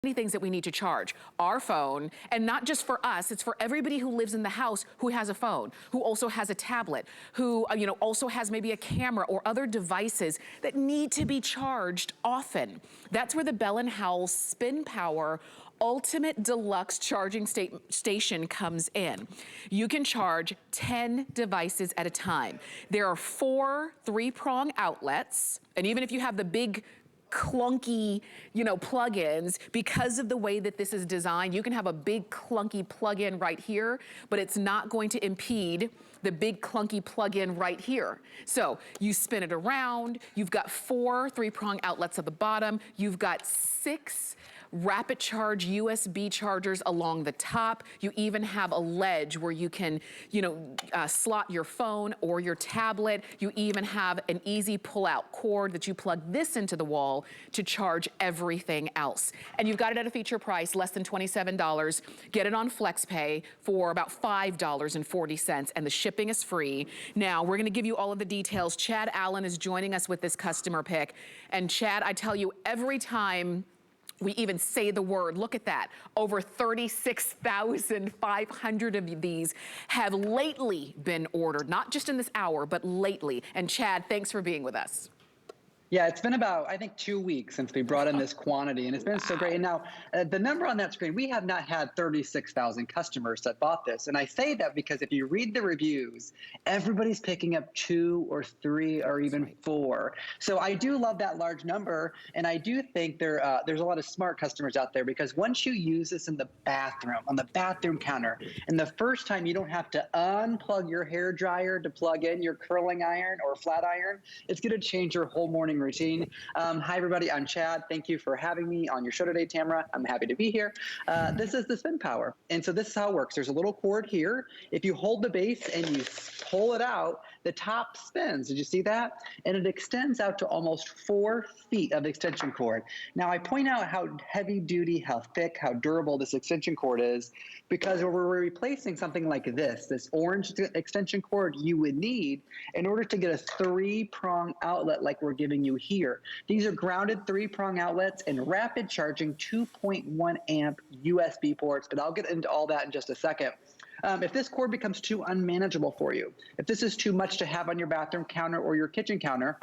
many things that we need to charge. Our phone, and not just for us, it's for everybody who lives in the house who has a phone, who also has a tablet, who also has maybe a camera or other devices that need to be charged often. That's where the Bell & Howell Spin Power Ultimate Deluxe Charging Station comes in. You can charge 10 devices at a time. There are 4 3-prong outlets, and even if you have the big clunky, plug-ins, because of the way that this is designed, you can have a big clunky plug-in right here, but it's not going to impede the big clunky plug-in right here. So you spin it around, you've got 4 3-prong outlets at the bottom, you've got 6 rapid charge USB chargers along the top. You even have a ledge where you can, slot your phone or your tablet. You even have an easy pull-out cord that you plug this into the wall to charge everything else. And you've got it at a feature price, less than $27. Get it on FlexPay for about $5.40, and the shipping is free. Now, we're gonna give you all of the details. Chad Allen is joining us with this customer pick. And Chad, I tell you, every time we even say the word, look at that. Over 36,500 of these have lately been ordered, not just in this hour, but lately. And Chad, thanks for being with us. Yeah, it's been about, I think, 2 weeks since we brought in this quantity, and it's been so great. And now, the number on that screen, we have not had 36,000 customers that bought this. And I say that because if you read the reviews, everybody's picking up 2 or 3 or even 4. So I do love that large number, and I do think there's a lot of smart customers out there, because once you use this in the bathroom, on the bathroom counter, and the first time you don't have to unplug your hair dryer to plug in your curling iron or flat iron, it's going to change your whole morning routine. Hi, everybody. I'm Chad. Thank you for having me on your show today, Tamara. I'm happy to be here. This is the Spin Power. And so this is how it works. There's a little cord here. If you hold the base and you pull it out, the top spins. Did you see that? And it extends out to almost 4 feet of extension cord. Now, I point out how heavy duty, how thick, how durable this extension cord is, because we're replacing something like this orange extension cord you would need in order to get a 3-prong outlet like we're giving you here. These are grounded 3-prong outlets and rapid charging 2.1 amp USB ports, but I'll get into all that in just a second. If this cord becomes too unmanageable for you, if this is too much to have on your bathroom counter or your kitchen counter,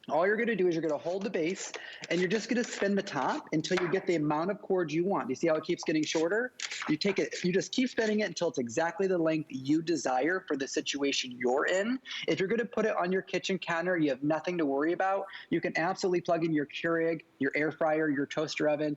all you're going to do is you're going to hold the base, and you're just going to spin the top until you get the amount of cord you want. You see how it keeps getting shorter? You take it, you just keep spinning it until it's exactly the length you desire for the situation you're in. If you're going to put it on your kitchen counter, you have nothing to worry about. You can absolutely plug in your Keurig, your air fryer, your toaster oven,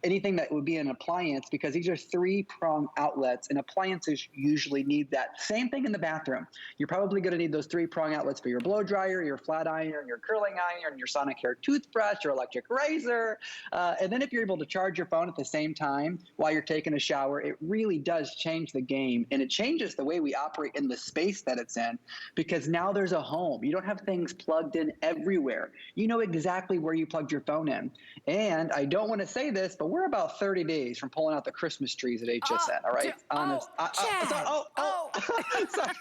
anything that would be an appliance, because these are 3-prong outlets, and appliances usually need that. Same thing in the bathroom. You're probably going to need those 3-prong outlets for your blow dryer, your flat iron, your curling iron, your sonic hair toothbrush, your electric razor. And then if you're able to charge your phone at the same time while you're taking a shower, it really does change the game. And it changes the way we operate in the space that it's in, because now there's a home. You don't have things plugged in everywhere. You know exactly where you plugged your phone in. And I don't want to say this, but we're about 30 days from pulling out the Christmas trees at HSN, all right? Sorry.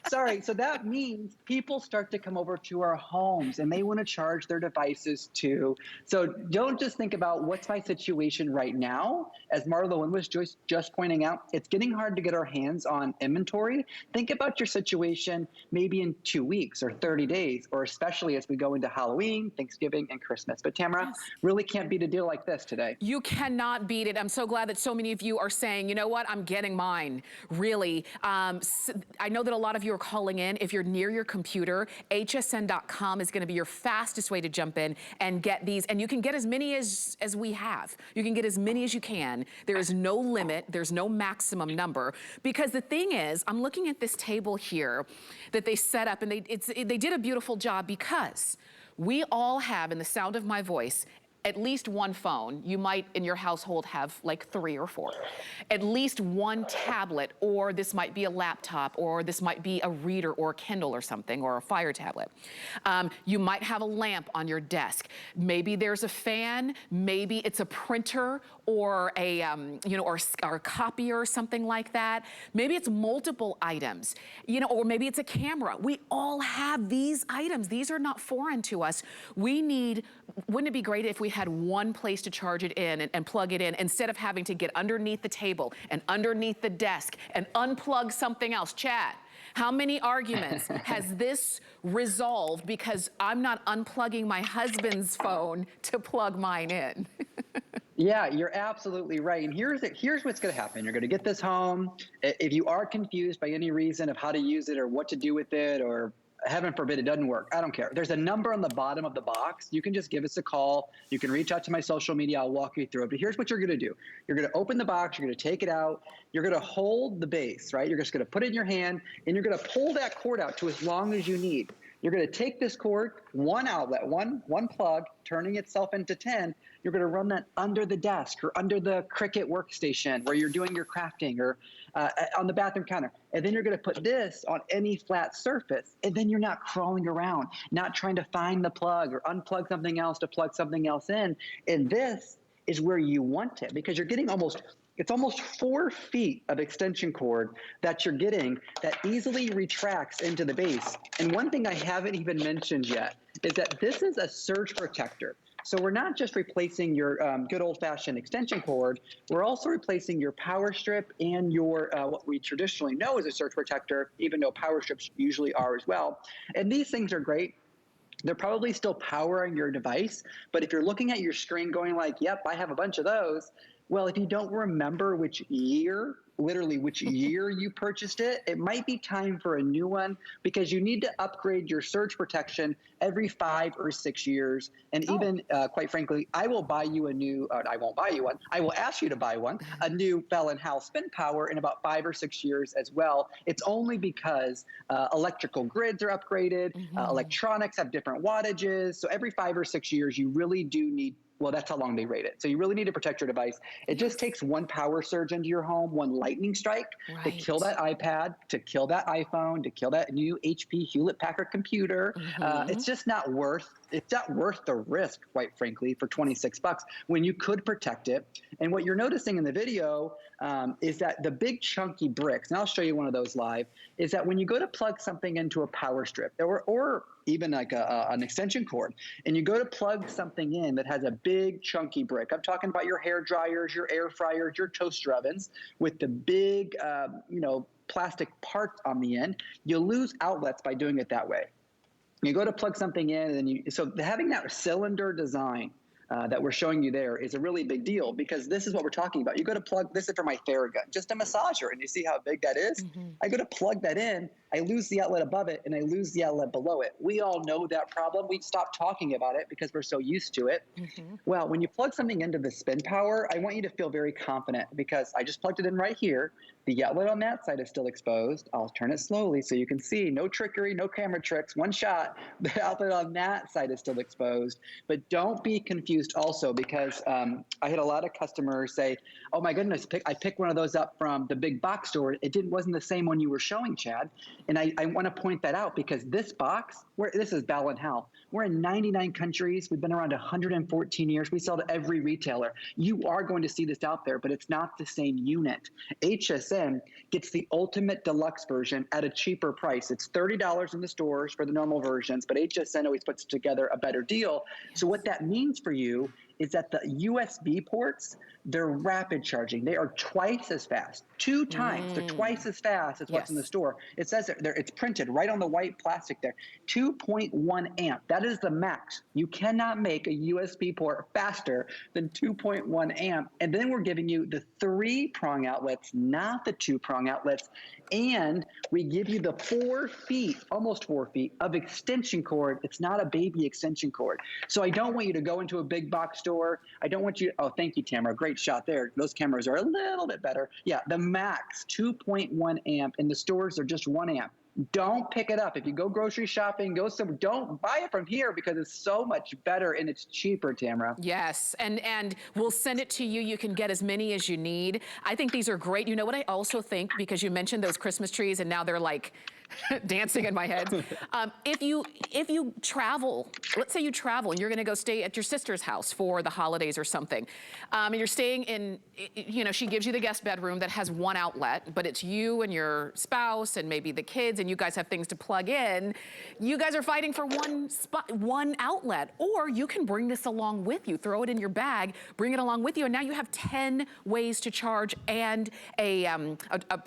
Sorry, so that means people start to come over to our homes, and they want to charge their devices too. So don't just think about what's my situation right now. As Marlo was just pointing out, it's getting hard to get our hands on inventory. Think about your situation maybe in 2 weeks or 30 days, or especially as we go into Halloween, Thanksgiving, and Christmas. But Tamara, really can't beat a deal like this today. You cannot beat it. I'm so glad that so many of you are saying, you know what, I'm getting mine, really. I know that a lot of you are calling in. If you're near your computer, hsn.com is gonna be your fastest way to jump in and get these. And you can get as many as we have. You can get as many as you can. There is no limit, there's no maximum number. Because the thing is, I'm looking at this table here that they set up, and they did a beautiful job, because we all have, in the sound of my voice, at least one phone. You might in your household have like 3 or 4. At least one tablet, or this might be a laptop, or this might be a reader or a Kindle or something, or a Fire tablet. You might have a lamp on your desk. Maybe there's a fan, maybe it's a printer, or a or a copier or something like that. Maybe it's multiple items, or maybe it's a camera. We all have these items. These are not foreign to us. We need wouldn't it be great if we had one place to charge it in and plug it in instead of having to get underneath the table and underneath the desk and unplug something else? Chad, how many arguments has this resolved because I'm not unplugging my husband's phone to plug mine in? Yeah, you're absolutely right. And here's what's going to happen. You're going to get this home. If you are confused by any reason of how to use it or what to do with it, or heaven forbid it doesn't work, I don't care. There's a number on the bottom of the box. You can just give us a call. You can reach out to my social media. I'll walk you through it. But here's what you're going to do. You're going to open the box. You're going to take it out. You're going to hold the base, right? You're just going to put it in your hand, and you're going to pull that cord out to as long as you need. You're going to take this cord, one outlet, one plug, turning itself into 10. You're going to run that under the desk or under the Cricut workstation where you're doing your crafting, or on the bathroom counter. And then you're going to put this on any flat surface. And then you're not crawling around, not trying to find the plug or unplug something else to plug something else in. And this is where you want it, because you're getting it's almost 4 feet of extension cord that you're getting that easily retracts into the base. And one thing I haven't even mentioned yet is that this is a surge protector. So we're not just replacing your good old-fashioned extension cord, we're also replacing your power strip and your what we traditionally know as a surge protector, even though power strips usually are as well. And these things are great. They're probably still powering your device, but if you're looking at your screen going like, yep, I have a bunch of those, well, if you don't remember which year, literally which year you purchased it, it might be time for a new one, because you need to upgrade your surge protection every 5 or 6 years. And even, quite frankly, I will buy you a new, I won't buy you one, I will ask you to buy one, a new Bell & Howell spin power in about 5 or 6 years as well. It's only because electrical grids are upgraded, electronics have different wattages. So every 5 or 6 years, you really do need, well, that's how long they rate it. So you really need to protect your device. It just takes one power surge into your home, one lightning strike to kill that iPad, to kill that iPhone, to kill that new HP Hewlett-Packard computer. It's just not worth the risk, quite frankly, for 26 bucks when you could protect it. And what you're noticing in the video is that the big chunky bricks, and I'll show you one of those live, is that when you go to plug something into a power strip or even like an extension cord, and you go to plug something in that has a big chunky brick. I'm talking about your hair dryers, your air fryers, your toaster ovens with the big, plastic parts on the end. You lose outlets by doing it that way. You go to plug something in, and then so having that cylinder design that we're showing you there is a really big deal, because this is what we're talking about. You go to plug, this is for my Theragun, just a massager, and you see how big that is? I go to plug that in, I lose the outlet above it, and I lose the outlet below it. We all know that problem. We've stopped talking about it because we're so used to it. Well, when you plug something into the spin power, I want you to feel very confident, because I just plugged it in right here. The outlet on that side is still exposed. I'll turn it slowly so you can see. No trickery, no camera tricks, one shot. The outlet on that side is still exposed. But don't be confused also, because I had a lot of customers say, oh my goodness, I picked one of those up from the big box store. It wasn't the same one you were showing, Chad. And I want to point that out, because this box, this is Bell & Howell. We're in 99 countries. We've been around 114 years. We sell to every retailer. You are going to see this out there, but it's not the same unit. HSN gets the ultimate deluxe version at a cheaper price. It's $30 in the stores for the normal versions, but HSN always puts together a better deal. So what that means for you is that the USB ports, they're rapid charging. They are twice as fast, 2 times. They're twice as fast as what's in the store. It says there, it's printed right on the white plastic there. 2.1 amp. That is the max. You cannot make a USB port faster than 2.1 amp. And then we're giving you the 3-prong outlets, not the 2-prong outlets. And we give you the 4 feet, almost 4 feet of extension cord. It's not a baby extension cord. So I don't want you to go into a big box store. I don't want you, oh, thank you, Tamara. Great shot there. those cameras are a little bit better. Yeah, the max 2.1 amp, and the stores are just 1 amp. Don't pick it up. If you go grocery shopping, go somewhere, don't buy it from here because it's so much better and it's cheaper, Tamara. Yes, and we'll send it to you. You can get as many as you need. I think these are great. You know what I also think, because you mentioned those Christmas trees and now they're like dancing in my head. If you travel, let's say you travel and you're gonna go stay at your sister's house for the holidays or something, and you're staying in, you know, she gives you the guest bedroom that has one outlet, but it's you and your spouse and maybe the kids, and you guys have things to plug in. You guys are fighting for one outlet, or you can bring this along with you, throw it in your bag, bring it along with you, and now you have 10 ways to charge and a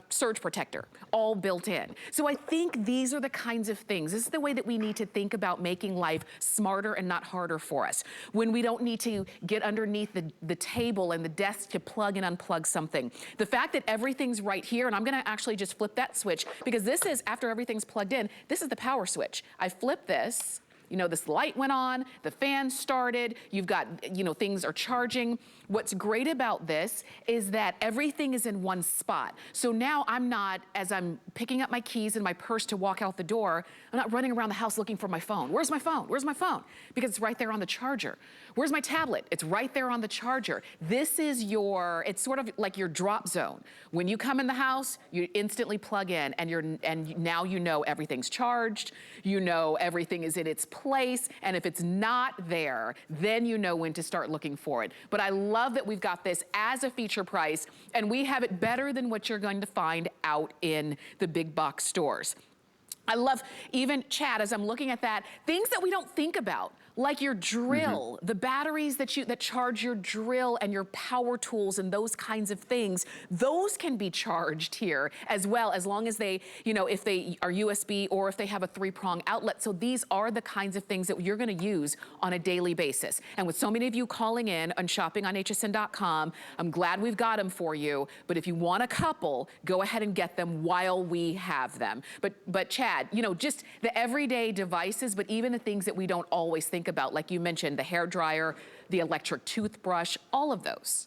surge protector all built in. So I think these are the kinds of things. This is the way that we need to think about making life smarter and not harder for us. When we don't need to get underneath the table and the desk to plug and unplug something. The fact that everything's right here, and I'm gonna actually just flip that switch, because this is, after everything's plugged in, this is the power switch. I flip this, you know, this light went on, the fan started, you've got, you know, things are charging. What's great about this is that everything is in one spot. So now I'm not, as I'm picking up my keys and my purse to walk out the door, I'm not running around the house looking for my phone. Where's my phone? Where's my phone? Because it's right there on the charger. Where's my tablet? It's right there on the charger. This is your, it's sort of like your drop zone. When you come in the house, you instantly plug in, and now you know everything's charged, you know everything is in its place, and if it's not there, then you know when to start looking for it. But I love that we've got this as a feature price, and we have it better than what you're going to find out in the big box stores. I love, even Chad, as I'm looking at that, things that we don't think about, like your drill, the batteries that charge your drill and your power tools and those kinds of things, those can be charged here as well, as long as they, you know, if they are USB or if they have a 3-prong outlet. So these are the kinds of things that you're gonna use on a daily basis. And with so many of you calling in and shopping on hsn.com, I'm glad we've got them for you. But if you want a couple, go ahead and get them while we have them. But Chad, you know, just the everyday devices, but even the things that we don't always think about, like you mentioned, the hair dryer, the electric toothbrush, all of those.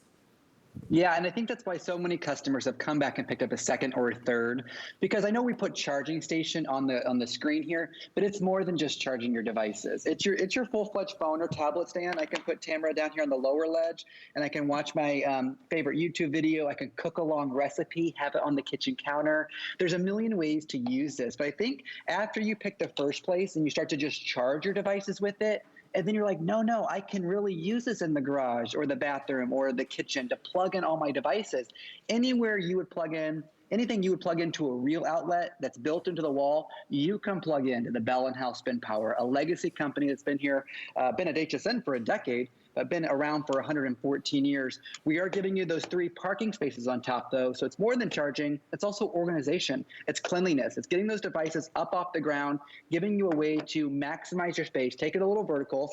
Yeah, and I think that's why so many customers have come back and picked up a second or a third, because I know we put charging station on the screen here, but it's more than just charging your devices. It's your full-fledged phone or tablet stand. I can put Tamara down here on the lower ledge, and I can watch my favorite YouTube video. I can cook along recipe, have it on the kitchen counter. There's a million ways to use this, but I think after you pick the first place and you start to just charge your devices with it, and then you're like, no, I can really use this in the garage or the bathroom or the kitchen to plug in all my devices. Anywhere you would plug in, anything you would plug into a real outlet that's built into the wall, you can plug into the Bell & Howell Spin Power, a legacy company that's been here, been at HSN for a decade, but been around for 114 years. We are giving you those 3 parking spaces on top, though, so it's more than charging. It's also organization. It's cleanliness. It's getting those devices up off the ground, giving you a way to maximize your space, take it a little vertical.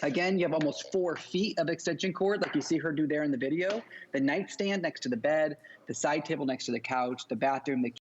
Again, you have almost 4 feet of extension cord, like you see her do there in the video. The nightstand next to the bed, the side table next to the couch, the bathroom, the